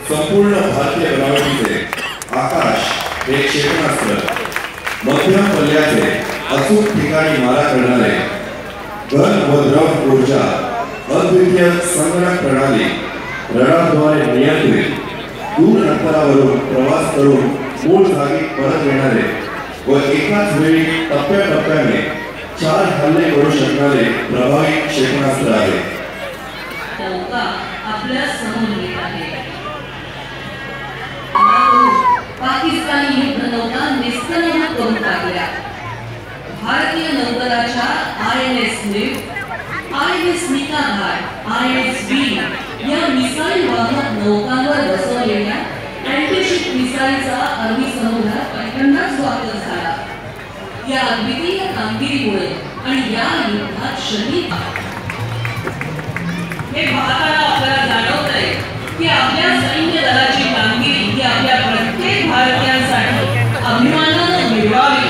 संपूर्ण भारतीय बनावटीचे आकाश हे क्षेपणास्त्र, मध्यम पल्ल्याचे अचूक ठिकाणी मारा करणारे, घन व द्रव ऊर्जा, अद्वितीय संगणक प्रणाली, रडारद्वारे नियंत्रित, दूर अंतरावरून प्रवास करून मूळ जागी परत येणारे व एकाच वेळी टप्प्याटप्प्याने 4 हल्ले करू शकणारे प्रभावी क्षेपणास्त्र आहे. आपल्या समोर येत आहे. पाकिस्तानी युद्धनौका निस्तनाबूत करून टाकल्या. भारतीय नौदलाच्या INS स्विफ्ट, INS निकाघाट, INS वीर या मिसाईल वाहक नौकांवर बसवलेल्या अँटीशिप मिसाईलचा अरबी समुद्रात पहिल्यांदाच वापर झाला. या अद्वितीय कामगिरीमुळे आणि या युद्धात शहीद हे पाहताना आपल्याला जाणवतंय की आपल्या सैन्य दलाची कामगिरी ही आपल्या प्रत्येक भारतीयांसाठी अभिमानानं मिळवावी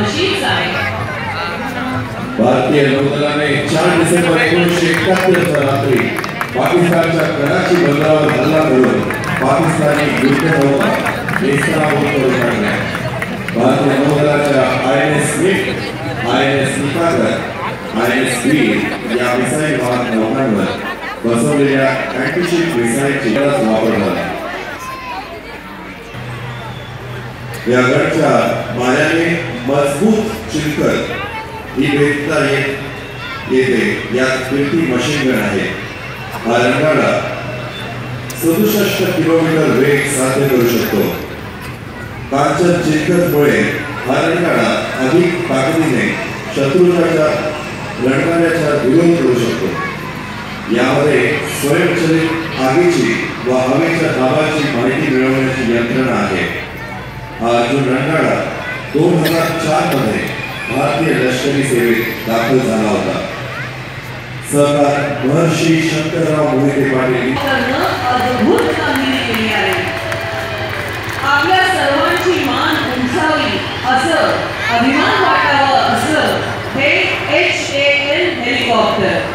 अशीच आहे. भारतीय नौदलाने 4 डिसेंबर 1971 रात्री पाकिस्तानच्या कराची बंदरावर हल्ला करून पाकिस्तानी युद्धनौका निस्तनाबूत करून टाकल्या. भारतीय नौदलाच्या INS स्विफ्ट, INS निकाघाट, INS वीर या मिसाईल वाहक नौकांवर बसवलेल्या अँटीशिप मिसाईलचा वापर झाला. या गडच्या माऱ्याने मजबूत चिलखत ही भेटता येते. यात 50 मशीन गन आहे. हा रणगाडा 67 किलोमीटर वेग साध्य करू शकतो. कांचन चिलखतमुळे हा रणगाडा अधिक ताकदीने शत्रूच्या रणगाड्याचा विरोध करू शकतो. यामध्ये स्वयंचलित आगीची व हवेच्या दाबाची माहिती मिळवण्याची यंत्रणा आहे. हा अर्जुन रणगाडा 2004 मध्ये भारतीय लष्करी सेवेत दाखल झाला होता. सरदार महर्षी शंकरराव मोहिते पाटील अद्भुत कामगिरी केली आहे. आपल्या सर्वांची मान उंचावी असं, अभिमान वाटावं असं हे HAL helicopter.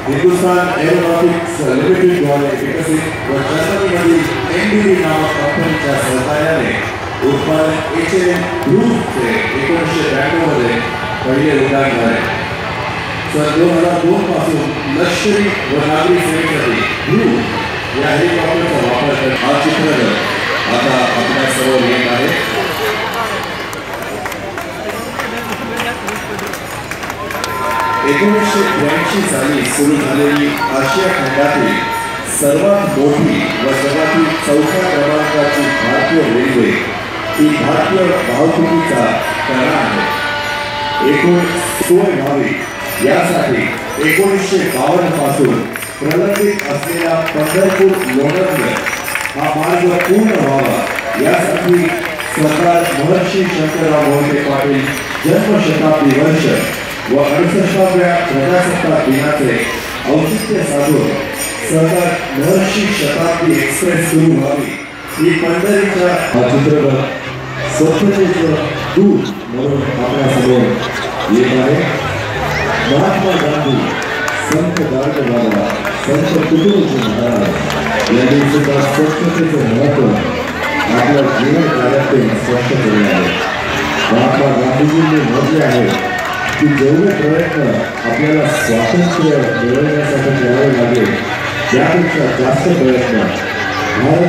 Hindustan aeronautics limited द्वारे विकसित व जर्मनीमधील MBV नामक कंपनीच्या सहकार्याने उत्पादन HAL ग्रुपचे 1992 मध्ये पहिले उड्डाण झाले. सन 2002 पासून लष्करी व नागरी सेवेसाठी ग्रुप या हेलिकॉप्टरचा वापर करत हा चित्रपट आता आपल्या समोर येत आहे. साली सुरू झालेली आशिया खंडातील सर्वात मोठी व जगातील 4थ्या क्रमांकाची भारतीय रेल्वे ही भारतीय वाहतुकीचा कणा आहे. एकूण सोय व्हावी यासाठी 1952 पासून प्रलंबित असलेला पंढरपूर लोणंदगर हा मार्ग पूर्ण व्हावा यासाठी सरदार महर्षी शंकरराव मोहिते पाटील जन्मशताब्दी वर्ष व 68व्या प्रजासत्ताक दिनाचे औचित्य साधून सरदार महर्षी शताब्दी एक्सप्रेस सुरू व्हावी ही पंढरीच्या हा चित्रपट स्वच्छतेचं दूत म्हणून आपल्यासमोर येत आहे. महात्मा गांधी, संत गाडगेबाबा, संत तुकडोजी महाराज यांनी सुद्धा स्वच्छतेचं महत्त्व आपल्या जीवन कार्यातून स्पष्ट केले आहे. महात्मा गांधीजींनी म्हटले आहे की जेवढे प्रयत्न आपल्याला स्वातंत्र्य मिळवण्यासाठी करावे लागेल त्यापेक्षा जास्त प्रयत्न भारत